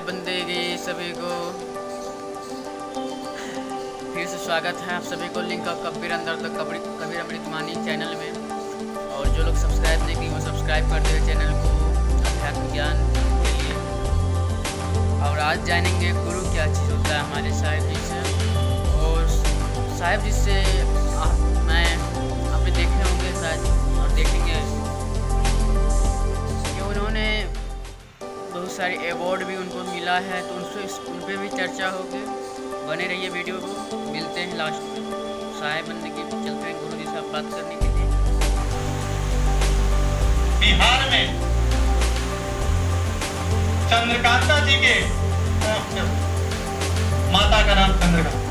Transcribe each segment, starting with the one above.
साहिब बंदगी सभी को फिर से स्वागत है आप सभी को लिंक ऑफ कबीर अंदर तक कबीर अमृतवाणी चैनल में। और जो लोग सब्सक्राइब नहीं किए वो सब्सक्राइब कर दें चैनल को अध्यात्म ज्ञान के लिए। और आज जानेंगे गुरु क्या चीज़ होता है हमारे साहिब जी से। और साहिब जी से मैं आपने देखे होंगे शायद और देखेंगे कि उन्होंने बहुत सारे अवार्ड भी उनको मिला है, तो उन पर भी चर्चा होगी। बने रहिए वीडियो को, मिलते हैं लास्ट में। साहिब बंदगी चलते हैं गुरु जी से बात करने के लिए। बिहार में चंद्रकांता जी के माता का नाम चंद्रकांता,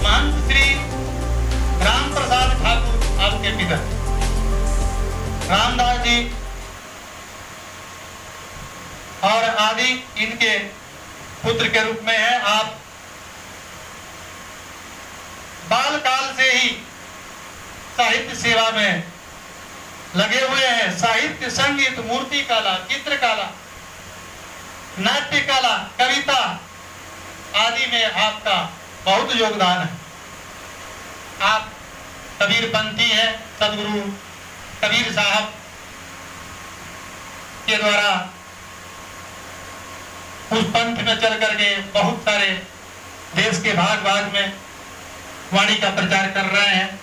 महंत श्री राम प्रसाद ठाकुर आपके पिता, रामदास जी और आदि इनके पुत्र के रूप में है। आप बाल काल से ही साहित्य सेवा में लगे हुए हैं। साहित्य, संगीत, मूर्ति कला, चित्रकला, नाट्य कला, कविता आदि में आपका बहुत योगदान है। आप कबीरपंथी हैं। सदगुरु कबीर साहब के द्वारा उस पंथ में चल करके बहुत सारे देश के भाग भाग में वाणी का प्रचार कर रहे हैं।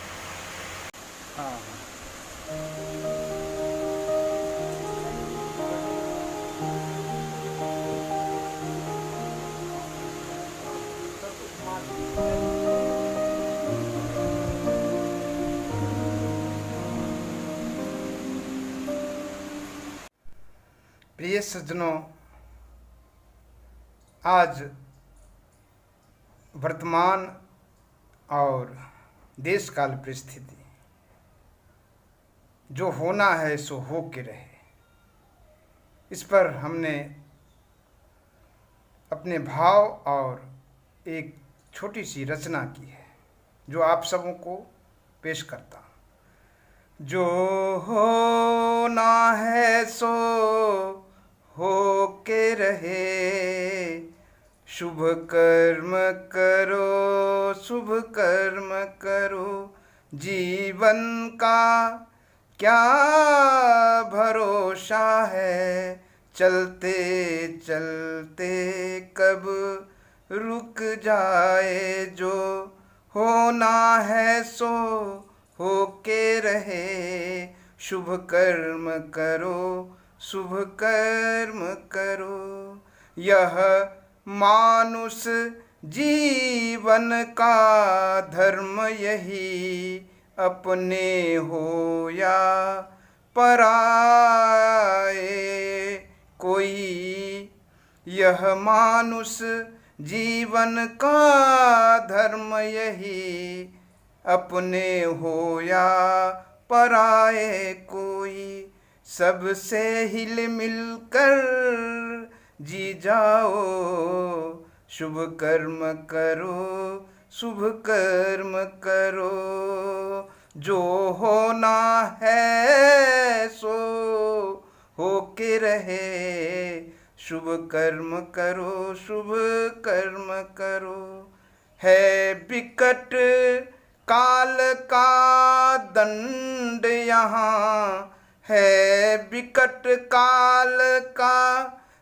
प्रिय सज्जनों, आज वर्तमान और देश काल परिस्थिति जो होना है सो हो के रहे, इस पर हमने अपने भाव और एक छोटी सी रचना की है जो आप सबों को पेश करता हूँ। जो होना है सो हो के रहे, शुभ कर्म करो, शुभ कर्म करो, जीवन का क्या भरोसा है, चलते चलते कब रुक जाए, जो होना है सो हो के रहे, शुभ कर्म करो, शुभ कर्म करो। यह मानुष जीवन का धर्म यही, अपने हो या पराए कोई। यह मानुष जीवन का धर्म यही, अपने हो या पराए कोई। सबसे हिल मिल कर जी जाओ, शुभ कर्म करो, शुभ कर्म करो। जो होना है सो हो के रहे, शुभ कर्म करो, शुभ कर्म करो। है विकट काल का दंड यहाँ, है विकट काल का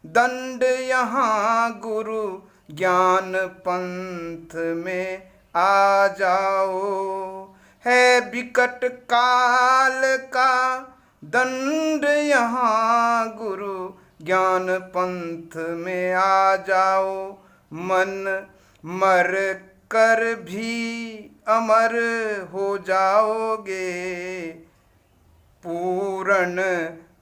दंड यहाँ, गुरु ज्ञान पंथ में आ जाओ। है विकट काल का दंड यहाँ, गुरु ज्ञान पंथ में आ जाओ। मन मर कर भी अमर हो जाओगे, पूर्ण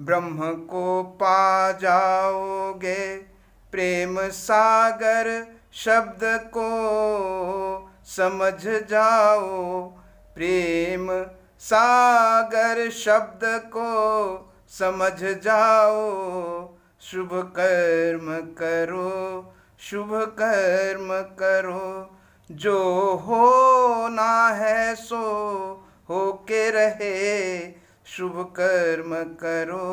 ब्रह्म को पा जाओगे। प्रेम सागर शब्द को समझ जाओ, प्रेम सागर शब्द को समझ जाओ। शुभ कर्म करो, शुभ कर्म करो, जो होना है सो हो के रहे, शुभ कर्म करो,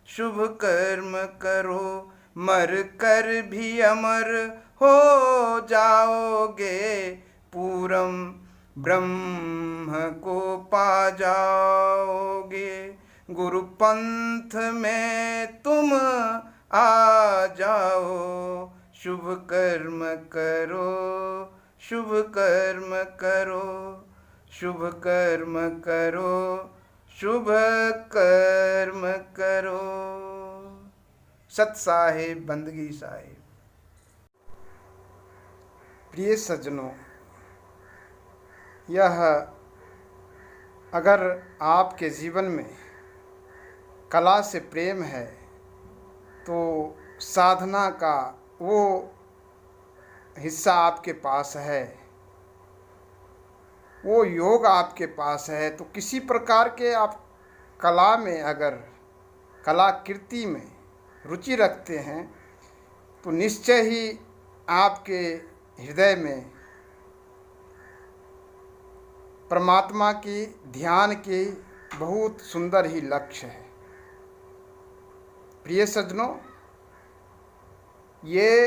शुभ कर्म करो। मर कर भी अमर हो जाओगे, पूरम ब्रह्म को पा जाओगे। गुरु पंथ में तुम आ जाओ, शुभ कर्म करो, शुभ कर्म करो, शुभ कर्म करो, शुभ कर्म करो। सत साहिब, बंदगी साहिब। प्रिय सज्जनों, यह अगर आपके जीवन में कला से प्रेम है तो साधना का वो हिस्सा आपके पास है, वो योग आपके पास है, तो किसी प्रकार के आप कला में, अगर कलाकृति में रुचि रखते हैं तो निश्चय ही आपके हृदय में परमात्मा की ध्यान की बहुत सुंदर ही लक्ष्य है। प्रिय सज्जनों, ये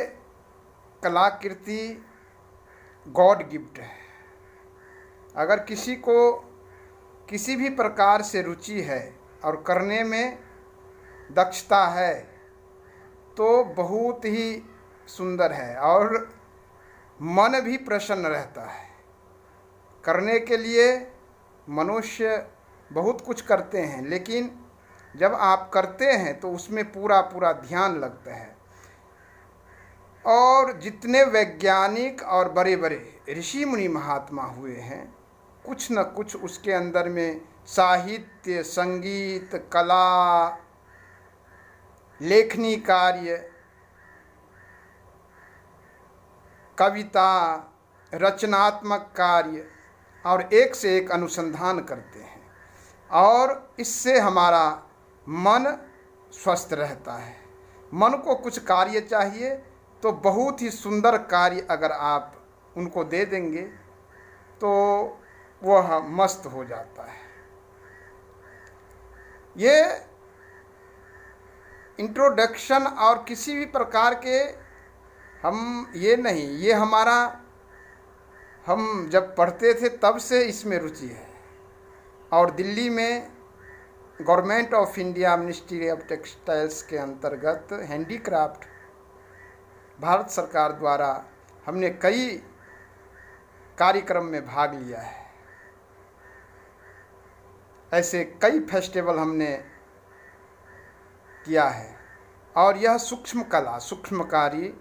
कलाकृति गॉड गिफ्ट है। अगर किसी को किसी भी प्रकार से रुचि है और करने में दक्षता है तो बहुत ही सुंदर है और मन भी प्रसन्न रहता है। करने के लिए मनुष्य बहुत कुछ करते हैं, लेकिन जब आप करते हैं तो उसमें पूरा पूरा ध्यान लगता है। और जितने वैज्ञानिक और बड़े बड़े ऋषि मुनि महात्मा हुए हैं, कुछ न कुछ उसके अंदर में साहित्य, संगीत, कला, लेखनी कार्य, कविता, रचनात्मक कार्य और एक से एक अनुसंधान करते हैं और इससे हमारा मन स्वस्थ रहता है। मन को कुछ कार्य चाहिए तो बहुत ही सुंदर कार्य अगर आप उनको दे देंगे तो वह मस्त हो जाता है। ये इंट्रोडक्शन और किसी भी प्रकार के हम ये नहीं, ये हमारा, हम जब पढ़ते थे तब से इसमें रुचि है। और दिल्ली में government of India ministry of textiles के अंतर्गत हैंडीक्राफ्ट भारत सरकार द्वारा हमने कई कार्यक्रम में भाग लिया है। ऐसे कई फेस्टिवल हमने किया है। और यह सूक्ष्म कला, सूक्ष्मकारी,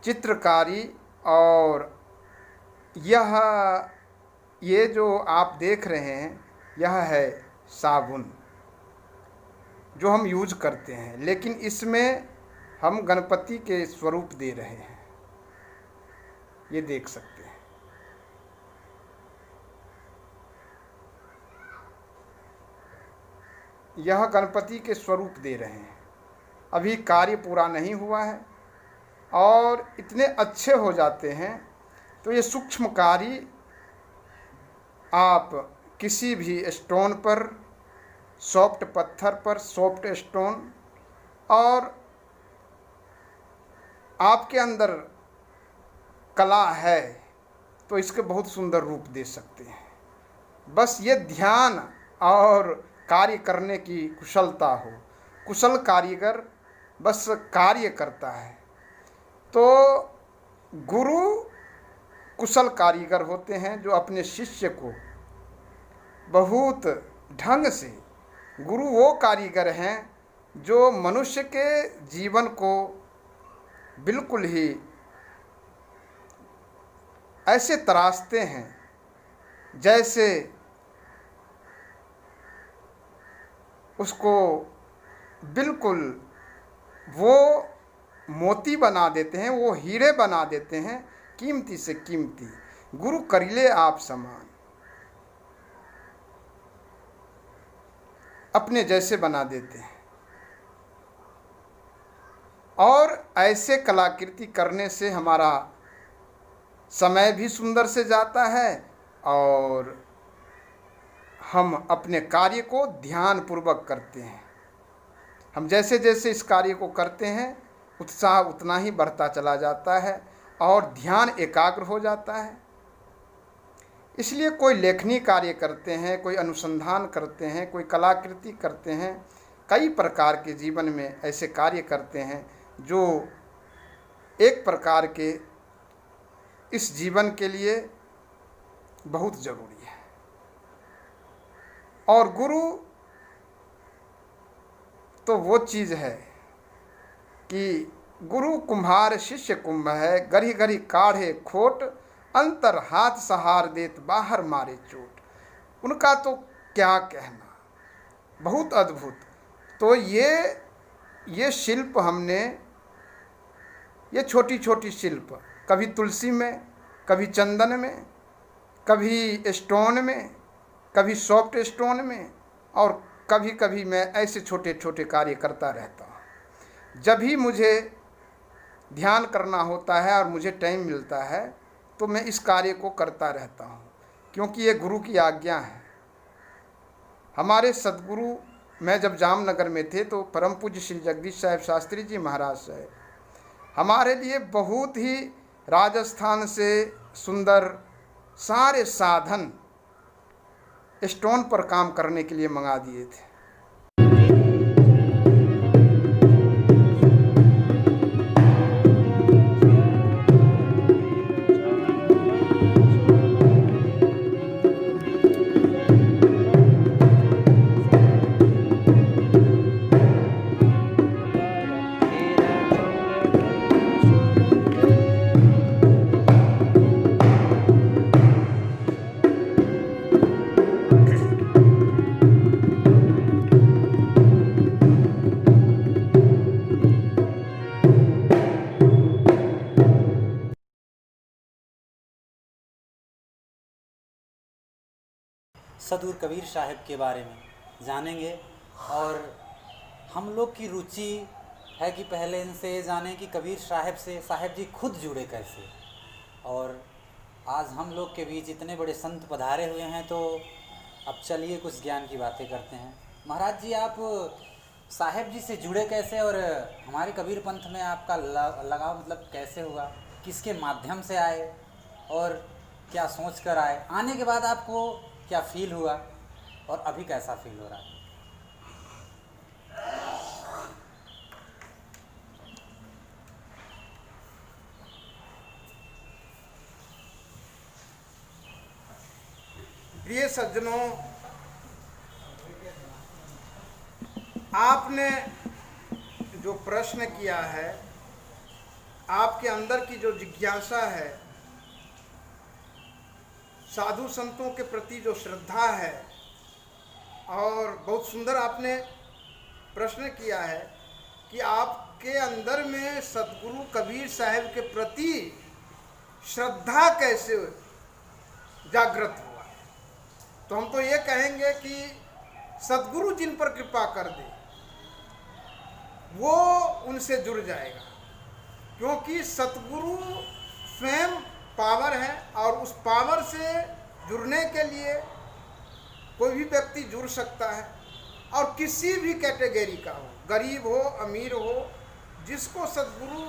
चित्रकारी और ये जो आप देख रहे हैं यह है साबुन जो हम यूज करते हैं, लेकिन इसमें हम गणपति के स्वरूप दे रहे हैं। ये देख सकते हैं। यह गणपति के स्वरूप दे रहे हैं। अभी कार्य पूरा नहीं हुआ है और इतने अच्छे हो जाते हैं। तो ये सूक्ष्म कार्य आप किसी भी स्टोन पर, सॉफ्ट पत्थर पर, सॉफ्ट स्टोन, और आपके अंदर कला है तो इसके बहुत सुंदर रूप दे सकते हैं। बस ये ध्यान और कार्य करने की कुशलता हो। कुशल कारीगर बस कार्य करता है। तो गुरु कुशल कारीगर होते हैं जो अपने शिष्य को बहुत ढंग से, गुरु वो कारीगर हैं जो मनुष्य के जीवन को बिल्कुल ही ऐसे तराशते हैं जैसे उसको बिल्कुल वो मोती बना देते हैं, वो हीरे बना देते हैं, कीमती से कीमती। गुरु करिले आप समान, अपने जैसे बना देते हैं। और ऐसे कलाकृति करने से हमारा समय भी सुंदर से जाता है और हम अपने कार्य को ध्यान पूर्वक करते हैं। हम जैसे जैसे इस कार्य को करते हैं उत्साह उतना ही बढ़ता चला जाता है और ध्यान एकाग्र हो जाता है। इसलिए कोई लेखनी कार्य करते हैं, कोई अनुसंधान करते हैं, कोई कलाकृति करते हैं, कई प्रकार के जीवन में ऐसे कार्य करते हैं जो एक प्रकार के इस जीवन के लिए बहुत जरूरी है। और गुरु तो वो चीज़ है कि गुरु कुम्हार शिष्य कुंभ है, गरी गरी काढ़े खोट, अंतर हाथ सहार देत बाहर मारे चोट। उनका तो क्या कहना, बहुत अद्भुत। तो ये शिल्प हमने, ये छोटी छोटी शिल्प, कभी तुलसी में, कभी चंदन में, कभी स्टोन में, कभी सॉफ्ट स्टोन में, और कभी कभी मैं ऐसे छोटे छोटे कार्य करता रहता हूँ। जब भी मुझे ध्यान करना होता है और मुझे टाइम मिलता है तो मैं इस कार्य को करता रहता हूँ, क्योंकि ये गुरु की आज्ञा है। हमारे सदगुरु, मैं जब जामनगर में थे तो परम पूज्य श्री जगदीश साहिब शास्त्री जी महाराज साहब हमारे लिए बहुत ही राजस्थान से सुंदर सारे साधन स्टोन पर काम करने के लिए मंगा दिए थे। सदगुरु कबीर साहब के बारे में जानेंगे, और हम लोग की रुचि है कि पहले इनसे जानें कि कबीर साहब से साहब जी खुद जुड़े कैसे। और आज हम लोग के बीच इतने बड़े संत पधारे हुए हैं, तो अब चलिए कुछ ज्ञान की बातें करते हैं। महाराज जी, आप साहब जी से जुड़े कैसे, और हमारे कबीर पंथ में आपका लगाव मतलब कैसे हुआ, किसके माध्यम से आए और क्या सोच कर आए, आने के बाद आपको क्या फील हुआ और अभी कैसा फील हो रहा है? प्रिय सज्जनों, आपने जो प्रश्न किया है, आपके अंदर की जो जिज्ञासा है, साधु संतों के प्रति जो श्रद्धा है, और बहुत सुंदर आपने प्रश्न किया है कि आपके अंदर में सतगुरु कबीर साहब के प्रति श्रद्धा कैसे जागृत हुआ। तो हम तो ये कहेंगे कि सतगुरु जिन पर कृपा कर दे वो उनसे जुड़ जाएगा, क्योंकि सतगुरु स्वयं पावर है, और उस पावर से जुड़ने के लिए कोई भी व्यक्ति जुड़ सकता है, और किसी भी कैटेगरी का हो, गरीब हो, अमीर हो, जिसको सद्गुरु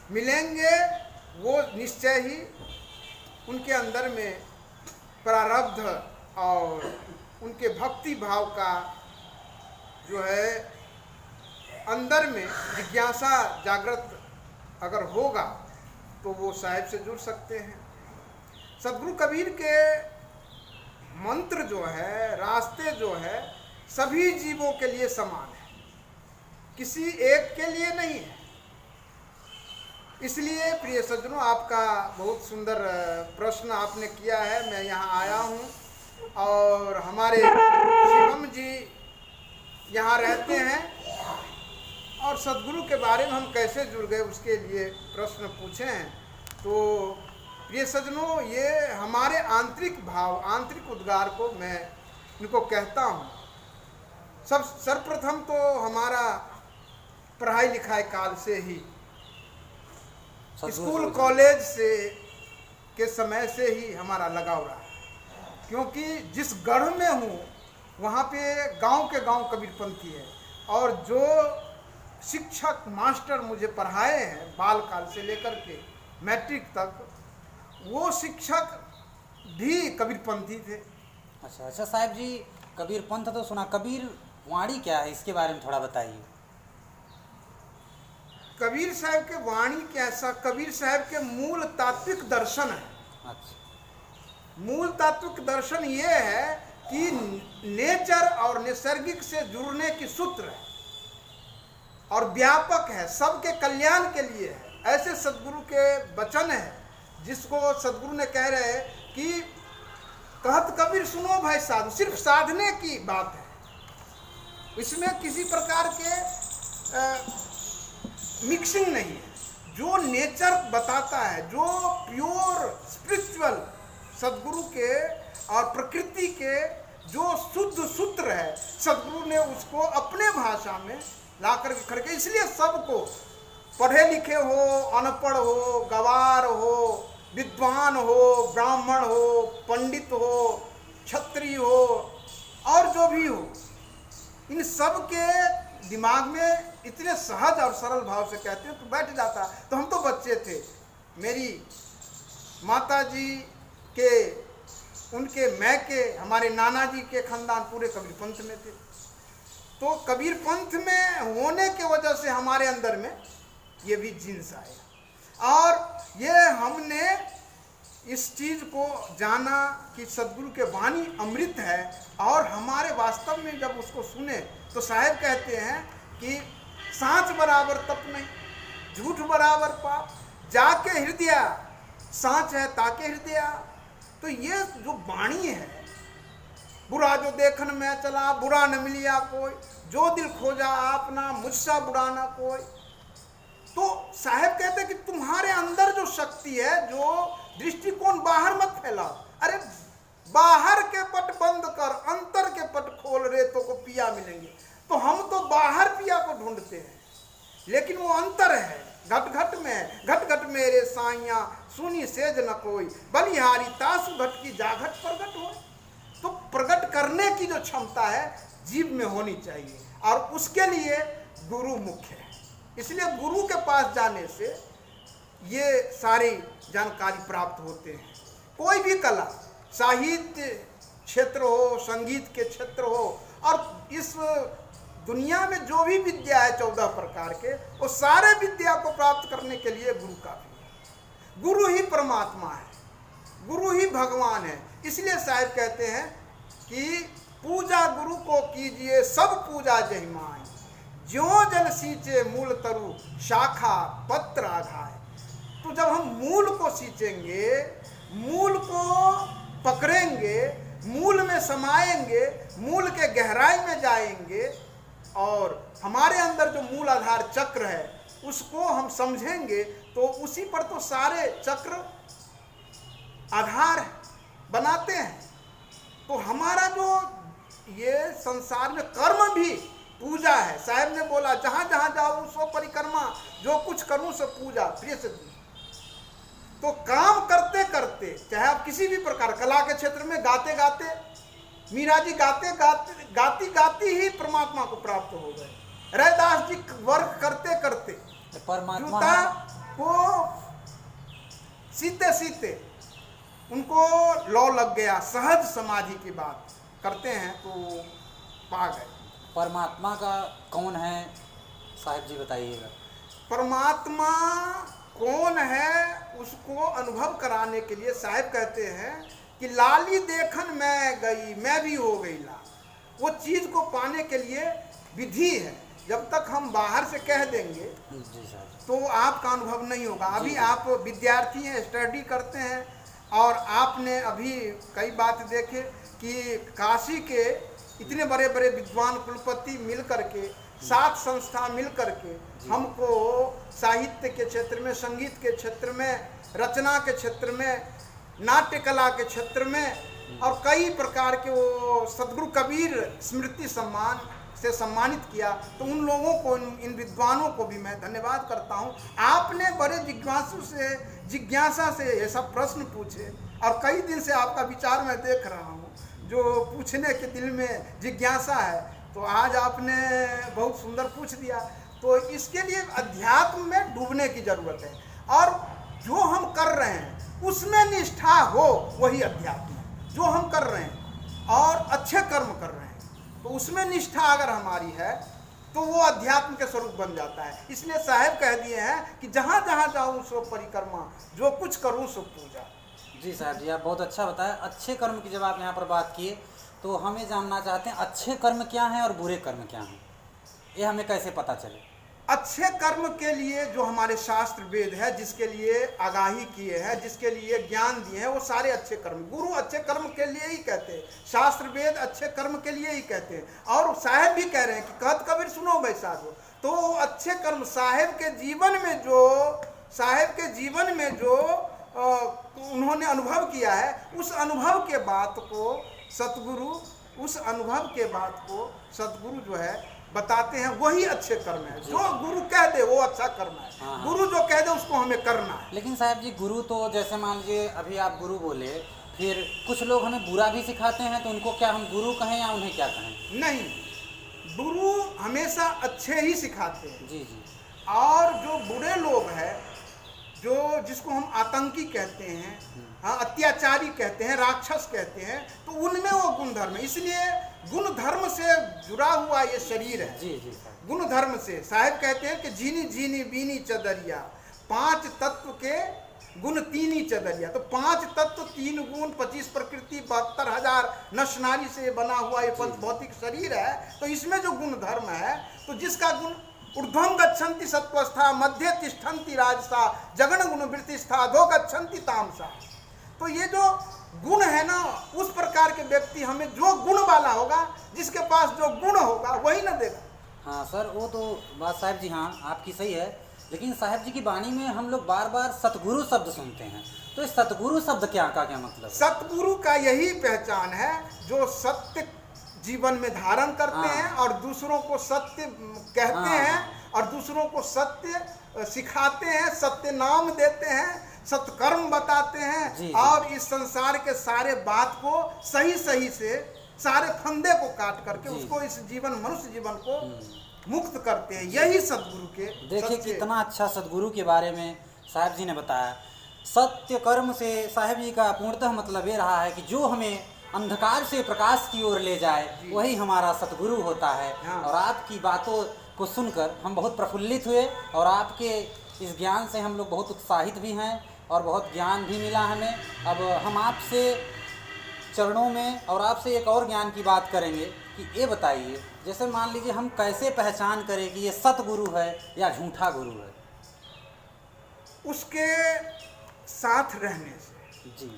मिलेंगे वो निश्चय ही उनके अंदर में प्रारब्ध और उनके भक्ति भाव का जो है अंदर में जिज्ञासा जागृत अगर होगा तो वो साहिब से जुड़ सकते हैं। सदगुरु कबीर के मंत्र जो है, रास्ते जो है, सभी जीवों के लिए समान है, किसी एक के लिए नहीं है। इसलिए प्रिय सज्जनों, आपका बहुत सुंदर प्रश्न आपने किया है। मैं यहाँ आया हूँ और हमारे शिवम जी यहाँ रहते हैं, और सदगुरु के बारे में हम कैसे जुड़ गए उसके लिए प्रश्न पूछे हैं। तो प्रिय सज्जनों, ये हमारे आंतरिक भाव, आंतरिक उद्गार को मैं इनको कहता हूँ। सर्वप्रथम तो हमारा पढ़ाई लिखाई काल से ही, स्कूल कॉलेज से के समय से ही हमारा लगाव रहा, क्योंकि जिस गढ़ में हूँ वहाँ पे गांव के गांव कबीरपंथी है, और जो शिक्षक मास्टर मुझे पढ़ाए हैं बाल काल से लेकर के मैट्रिक तक, वो शिक्षक भी कबीरपंथी थे। अच्छा अच्छा साहब जी, कबीर पंथ तो सुना, कबीर वाणी क्या है इसके बारे में थोड़ा बताइए। कबीर साहब के वाणी कैसा, कबीर साहब के मूल तात्विक दर्शन है। अच्छा, मूल तात्विक दर्शन ये है कि नेचर और नैसर्गिक से जुड़ने की सूत्र है और व्यापक है, सबके कल्याण के लिए है। ऐसे सदगुरु के वचन है जिसको सदगुरु ने कह रहे हैं कि कहत कबीर सुनो भाई साधु, सिर्फ साधने की बात है, इसमें किसी प्रकार के मिक्सिंग नहीं है। जो नेचर बताता है, जो प्योर स्पिरिचुअल सदगुरु के और प्रकृति के जो शुद्ध सूत्र है, सदगुरु ने उसको अपने भाषा में ला करके खड़के, इसलिए सबको पढ़े लिखे हो, अनपढ़ हो, गवार हो, विद्वान हो, ब्राह्मण हो, पंडित हो, क्षत्रिय हो और जो भी हो, इन सब के दिमाग में इतने सहज और सरल भाव से कहते हैं तो बैठ जाता। तो हम तो बच्चे थे, मेरी माता जी के, उनके मैके, हमारे नाना जी के खानदान पूरे कबीर पंथ में थे। तो कबीर पंथ में होने के वजह से हमारे अंदर में ये भी जीन्स आया और ये हमने इस चीज़ को जाना कि सदगुरु के वाणी अमृत है। और हमारे वास्तव में जब उसको सुने तो साहब कहते हैं कि सांच बराबर तप नहीं, झूठ बराबर पाप, जाके हृदय सांच है ताके हृदय। तो ये जो वाणी है, बुरा जो देखन में चला बुरा न मिलिया कोई, जो दिल खोजा आपना मुझसा बुरा ना कोई। तो साहब कहते कि तुम्हारे अंदर जो शक्ति है, जो दृष्टिकोण बाहर मत फैलाओ। अरे बाहर के पट बंद कर, अंतर के पट खोल, रेतों को पिया मिलेंगे। तो हम तो बाहर पिया को ढूंढते हैं, लेकिन वो अंतर है घट घट में, घट घट मेरे साइया सुनी सेज न कोई, बलिहारी तासु घट की जाघट प्रगट हो। तो प्रकट करने की जो क्षमता है जीव में होनी चाहिए और उसके लिए गुरु मुख्य है। इसलिए गुरु के पास जाने से ये सारी जानकारी प्राप्त होते हैं। कोई भी कला, साहित्य क्षेत्र हो, संगीत के क्षेत्र हो, और इस दुनिया में जो भी विद्या है 14 प्रकार के, वो सारे विद्या को प्राप्त करने के लिए गुरु काफी है। गुरु ही परमात्मा है, गुरु ही भगवान है। इसलिए साहब कहते हैं कि पूजा गुरु को कीजिए सब पूजा जहि माई, ज्यों जल सींचे मूल तरु शाखा पत्र आघाय। तो जब हम मूल को सींचेंगे, मूल को पकड़ेंगे, मूल में समाएंगे, मूल के गहराई में जाएंगे और हमारे अंदर जो मूल आधार चक्र है उसको हम समझेंगे, तो उसी पर तो सारे चक्र आधार बनाते हैं। तो हमारा जो ये संसार में कर्म भी पूजा है। साहब ने बोला जहाँ जहाँ जाऊँ सो परिक्रमा, जो कुछ करूँ सब पूजा प्रिय सिद्धि। तो काम करते करते, चाहे आप किसी भी प्रकार, कला के क्षेत्र में गाते गाते, मीरा जी गाते गाते गाती गाती ही परमात्मा को प्राप्त हो गए। रैदास जी वर्क करते करते परमात्मा जूता को सीते सीते उनको लौ लग गया, सहज समाधि की बात करते हैं तो पा गए। परमात्मा का कौन है साहब जी बताइएगा। परमात्मा कौन है उसको अनुभव कराने के लिए साहब कहते हैं कि लाली देखन मैं गई मैं भी हो गई लाल। वो चीज़ को पाने के लिए विधि है। जब तक हम बाहर से कह देंगे तो आपका अनुभव नहीं होगा। अभी आप विद्यार्थी हैं, स्टडी करते हैं, और आपने अभी कई बात देखे कि काशी के इतने बड़े बड़े विद्वान कुलपति मिल करके, 7 संस्था मिल करके हमको साहित्य के क्षेत्र में, संगीत के क्षेत्र में, रचना के क्षेत्र में, नाट्य कला के क्षेत्र में और कई प्रकार के वो सदगुरु कबीर स्मृति सम्मान से सम्मानित किया। तो उन लोगों को, इन विद्वानों को भी मैं धन्यवाद करता हूँ। आपने बड़े जिज्ञासा से ये सब प्रश्न पूछे और कई दिन से आपका विचार मैं देख रहा हूँ। जो पूछने के दिल में जिज्ञासा है तो आज आपने बहुत सुंदर पूछ दिया। तो इसके लिए अध्यात्म में डूबने की जरूरत है, और जो हम कर रहे हैं उसमें निष्ठा हो, वही अध्यात्म है। जो हम कर रहे हैं और अच्छे कर्म कर रहे हैं तो उसमें निष्ठा अगर हमारी है तो वो अध्यात्म के स्वरूप बन जाता है। इसलिए साहब कह दिए हैं कि जहाँ जहाँ जाऊँ सो परिक्रमा, जो कुछ करूँ सो पूजा। जी साहब जी, आप बहुत अच्छा बताया। अच्छे कर्म की जब आप यहाँ पर बात किए तो हमें जानना चाहते हैं अच्छे कर्म क्या हैं और बुरे कर्म क्या हैं, ये हमें कैसे पता चले? अच्छे कर्म के लिए जो हमारे शास्त्र वेद है, जिसके लिए आगाही किए हैं, जिसके लिए ज्ञान दिए हैं, वो सारे अच्छे कर्म। गुरु अच्छे कर्म के लिए ही कहते हैं, शास्त्र वेद अच्छे कर्म के लिए ही कहते हैं। और साहेब भी कह रहे हैं कि कहत कबीर सुनो बैसाखो। तो अच्छे कर्म साहेब के जीवन में जो उन्होंने अनुभव किया है, उस अनुभव के बात को सतगुरु जो है बताते हैं, वही अच्छे कर्म है। जो गुरु कह दे वो अच्छा कर्म है। हाँ। गुरु जो कह दे उसको हमें करना है। लेकिन साहब जी, गुरु तो जैसे मान लीजिए अभी आप गुरु बोले, फिर कुछ लोग हमें बुरा भी सिखाते हैं, तो उनको क्या हम गुरु कहें या उन्हें क्या कहें? नहीं, गुरु हमेशा अच्छे ही सिखाते हैं। जी जी। और जो बुरे लोग हैं, जो जिसको हम आतंकी कहते हैं, हाँ, अत्याचारी कहते हैं, राक्षस कहते हैं, तो उनमें वो गुण धर्म है। इसलिए गुण धर्म से जुड़ा हुआ ये शरीर है। जी जी साहब। गुण धर्म से साहब कहते हैं कि जीनी जीनी बीनी चदरिया, 5 तत्व के गुण 3 ही चदरिया। तो 5 तत्व 3 गुण 25 प्रकृति 72,000 नश नारी से बना हुआ ये पंच भौतिक शरीर है। तो इसमें जो गुण धर्म है, तो जिसका गुण ऊर्ध्वं गच्छन्ति सत्वस्था, मध्य तिष्ठन्ति राजसा, जगन गुण वृत्तिस्था, अधो गच्छन्ति तामसा। तो ये जो गुण है ना, उस प्रकार के व्यक्ति, हमें जो गुण वाला होगा, जिसके पास जो गुण होगा वही ना देगा। हाँ सर, वो तो बात साहब जी, हाँ आपकी सही है। लेकिन साहब जी की वाणी में हम लोग बार बार सतगुरु शब्द सुनते हैं, तो इस सतगुरु शब्द क्या मतलब है? सतगुरु का यही पहचान है, जो सत्य जीवन में धारण करते हैं और दूसरों को सत्य कहते हैं और दूसरों को सत्य सिखाते हैं, सत्य नाम देते हैं, सत्कर्म बताते हैं। जी। और इस संसार के सारे बात को सही से सारे फंदे को काट करके उसको इस मनुष्य जीवन को मुक्त करते हैं। यही सतगुरु के देखिए कितना अच्छा सतगुरु के बारे में साहब जी ने बताया। सत्य कर्म से साहब जी का पूर्णतः मतलब ये रहा है कि जो हमें अंधकार से प्रकाश की ओर ले जाए, वही हमारा सतगुरु होता है। हाँ। और आपकी बातों को सुनकर हम बहुत प्रफुल्लित हुए, और आपके इस ज्ञान से हम लोग बहुत उत्साहित भी हैं और बहुत ज्ञान भी मिला हमें। अब हम आपसे चरणों में और आपसे एक और ज्ञान की बात करेंगे कि ये बताइए, जैसे मान लीजिए हम कैसे पहचान करें कि ये सतगुरु है या झूठा गुरु है? उसके साथ रहने से। जी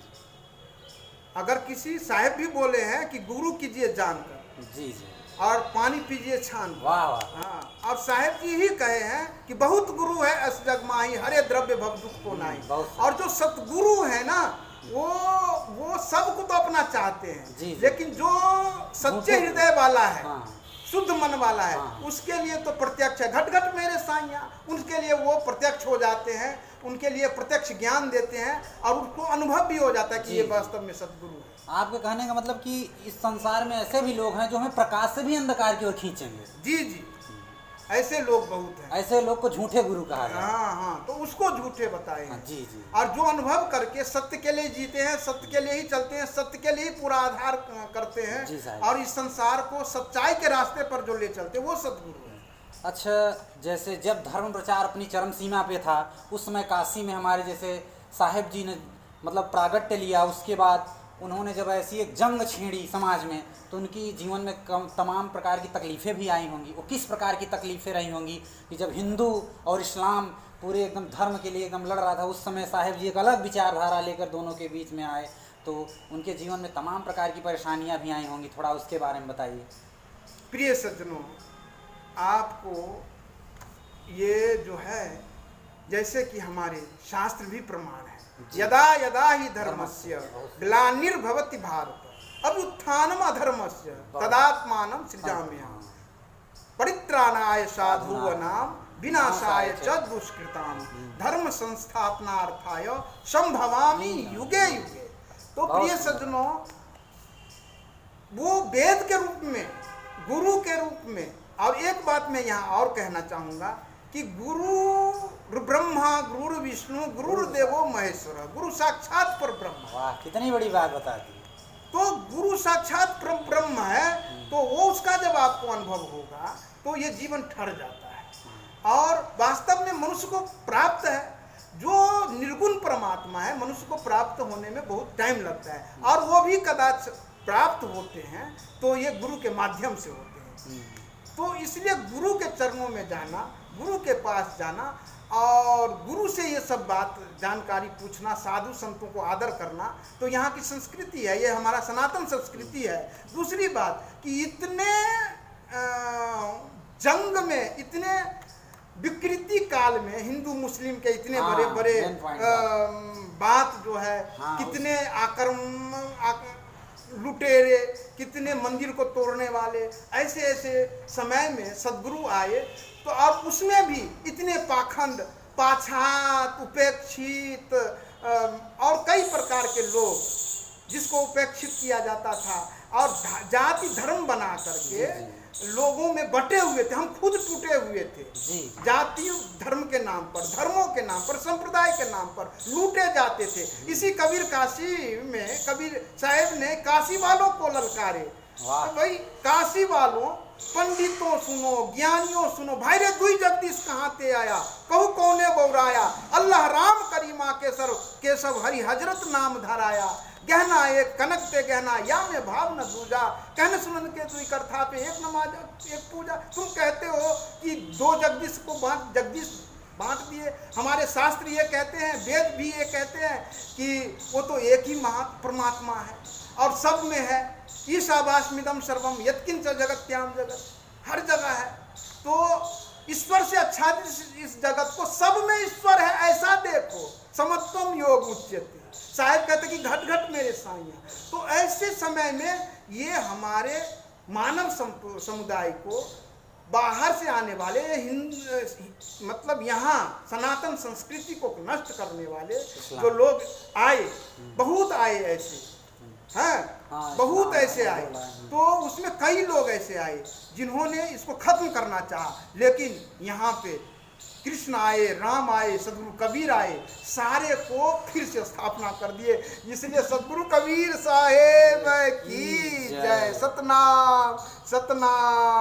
अगर किसी साहेब भी बोले हैं कि गुरु कीजिए जानकर, जी जी, और पानी पीजिए छान। वाह वाह। हाँ, और साहेब जी ही कहे हैं कि बहुत गुरु है अस जग माही, हरे द्रव्य भव दुख को नाही। और जो सतगुरु है ना, वो सबको तो अपना चाहते हैं। जी। लेकिन जो सच्चे हृदय वाला है, हाँ। शुद्ध मन वाला है, हाँ। उसके लिए तो प्रत्यक्ष है। घट घट मेरे साइया, उनके लिए वो प्रत्यक्ष हो जाते हैं, उनके लिए प्रत्यक्ष ज्ञान देते हैं और उनको अनुभव भी हो जाता है कि ये वास्तव में सतगुरु है। आपके कहने का मतलब कि इस संसार में ऐसे भी लोग हैं जो हमें प्रकाश से भी अंधकार की ओर खींचेंगे। जी जी, ऐसे लोग बहुत हैं। ऐसे लोग को झूठे गुरु कहा जाता है। हाँ, तो उसको झूठे बताए हैं। जी जी। और जो अनुभव करके सत्य के लिए जीते हैं, सत्य के लिए ही चलते हैं, सत्य के लिए ही पूरा आधार करते जी हैं साहब। और इस संसार को सच्चाई के रास्ते पर जो ले चलते हैं, वो सतगुरु है। अच्छा, जैसे जब धर्म प्रचार अपनी चरम सीमा पे था, उस समय काशी में हमारे जैसे साहेब जी ने मतलब प्रागट्य लिया, उसके बाद उन्होंने जब ऐसी एक जंग छेड़ी समाज में, तो उनकी जीवन में तमाम प्रकार की तकलीफ़ें भी आई होंगी। वो किस प्रकार की तकलीफ़ें रही होंगी कि जब हिंदू और इस्लाम पूरे एकदम धर्म के लिए एकदम लड़ रहा था, उस समय साहेब जी एक अलग विचारधारा लेकर दोनों के बीच में आए, तो उनके जीवन में तमाम प्रकार की परेशानियां भी आई होंगी। थोड़ा उसके बारे में बताइए। प्रिय सज्जनों, आपको ये जो है, जैसे कि हमारे शास्त्र भी प्रमाण है, यदा यदा ही धर्मस्य ग्लानिर्भवति भारत अभ्युत्थानम अधर्मस्य तदात्मानं सृजाम्यहम् परित्राणाय साधूनां विनाशाय च दुष्कृतां धर्म संस्थापनार्थाय संभवामि युगे युगे। तो प्रिय सज्जनों, वो वेद के रूप में गुरु के रूप में। और एक बात मैं यहाँ और कहना चाहूँगा कि गुरु ब्रह्मा गुरु विष्णु गुरु देवो महेश्वर, गुरु साक्षात पर ब्रह्म। वाह, कितनी बड़ी बात बता दी। तो गुरु साक्षात ब्रह्म है, तो वो उसका जब आपको अनुभव होगा तो ये जीवन ठहर जाता है। और वास्तव में मनुष्य को प्राप्त है, जो निर्गुण परमात्मा है, मनुष्य को प्राप्त होने में बहुत टाइम लगता है, और वो भी कदाच प्राप्त होते हैं तो ये गुरु के माध्यम से होते हैं। तो इसलिए गुरु के चरणों में जाना, गुरु के पास जाना और गुरु से ये सब बात जानकारी पूछना, साधु संतों को आदर करना, तो यहाँ की संस्कृति है, ये हमारा सनातन संस्कृति है। दूसरी बात कि इतने जंग में, इतने विकृति काल में हिंदू मुस्लिम के इतने बड़े बड़े बात जो है, कितने आक्रमण लुटेरे, कितने मंदिर को तोड़ने वाले, ऐसे ऐसे समय में सद्गुरु आए, तो और उसमें भी इतने पाखंड, पाछात, उपेक्षित और कई प्रकार के लोग जिसको उपेक्षित किया जाता था, और जाति धर्म बना करके लोगों में बटे हुए थे। हम खुद टूटे हुए थे जाति धर्म के नाम पर, धर्मों के नाम पर, संप्रदाय के नाम पर लूटे जाते थे। इसी कबीर काशी में कबीर साहब ने काशी वालों को ललकारे, तो भाई काशी वालों, पंडितों सुनो, ज्ञानियों सुनो, भाई रे दुई जगदीश कहाँ ते आया, कहू कौने बौराया, अल्लाह राम करीमा केशव हरि हजरत नाम धराया, गहना एक कनक पे गहना, या में भाव न दूजा, कहने सुनन के दुई करथा पे एक नमाज एक पूजा। तुम कहते हो कि दो जगदीश को जगदीश बांट दिए, हमारे शास्त्र ये कहते हैं, वेद भी ये कहते हैं कि वो तो एक ही परमात्मा है और सब में है। ईशावास्मिदं सर्वम यत्किंच जगत्याम जगत, हर जगह है। तो ईश्वर से आच्छादित इस जगत को, सब में ईश्वर है ऐसा देखो, समत्वम योग उच्यते। साहिब कहते कि घट घट मेरे साइया। तो ऐसे समय में ये हमारे मानव समुदाय को, बाहर से आने वाले मतलब यहाँ सनातन संस्कृति को नष्ट करने वाले जो लोग आए, बहुत आए ऐसे हैं, बहुत ऐसे आए। तो उसमें कई लोग ऐसे आए जिन्होंने इसको खत्म करना चाहा, लेकिन यहाँ पे कृष्ण आए, राम आए, सदगुरु कबीर आए, सारे को फिर से स्थापना कर दिए। इसलिए सदगुरु कबीर साहेब की जय। सतनाम सतनाम।